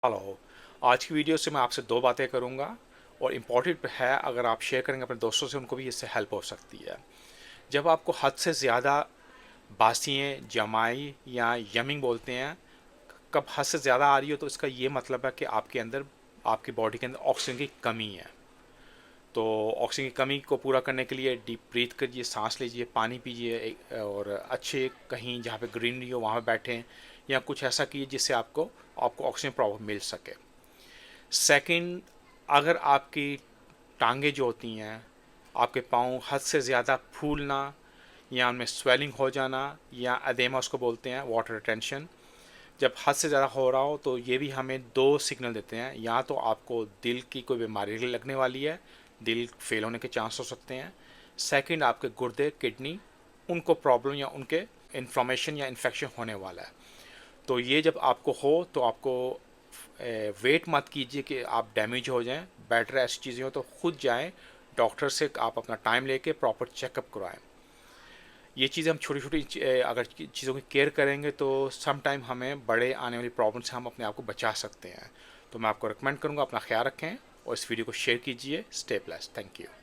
Hello. आज की video से मैं आपसे दो बातें करूंगा और इम्पॉर्टेंट है, अगर आप शेयर करेंगे अपने दोस्तों से उनको भी इससे हेल्प हो सकती है। जब आपको हद से ज़्यादा बासियाँ, जमाई या यमिंग बोलते हैं, कब हद से ज़्यादा आ रही हो तो इसका ये मतलब है कि आपके अंदर, आपकी बॉडी के अंदर ऑक्सीजन की कमी है। तो ऑक्सीजन की कमी को पूरा करने के लिए डीप ब्रीथ करिए, सांस लीजिए, पानी पीजिए, और अच्छे कहीं जहाँ पे ग्रीनरी हो वहाँ पे बैठें, या कुछ ऐसा कीजिए जिससे आपको आपको ऑक्सीजन प्रॉपर मिल सके। सेकंड, अगर आपकी टांगें जो होती हैं, आपके पाँव हद से ज़्यादा फूलना या उनमें स्वेलिंग हो जाना, या अदेमा उसको बोलते हैं, वाटर रिटेंशन, जब हद से ज़्यादा हो रहा हो तो ये भी हमें दो सिग्नल देते हैं। या तो आपको दिल की कोई बीमारी लगने वाली है, दिल फेल होने के चांस हो सकते हैं। सेकंड, आपके गुर्दे, किडनी, उनको प्रॉब्लम या उनके इन्फ्लामेशन या इन्फेक्शन होने वाला है। तो ये जब आपको हो तो आपको वेट मत कीजिए कि आप डैमेज हो जाएं। बेटर ऐसी चीज़ें हो तो खुद जाएं डॉक्टर से, आप अपना टाइम लेके प्रॉपर चेकअप करवाएं। ये चीज़ें हम छोटी छोटी अगर चीज़ों की केयर करेंगे तो सम टाइम हमें बड़े आने वाली प्रॉब्लम से हम अपने आप को बचा सकते हैं। तो मैं आपको रिकमेंड करूँगा, अपना ख्याल रखें और इस वीडियो को शेयर कीजिए। Stay blessed. Thank you.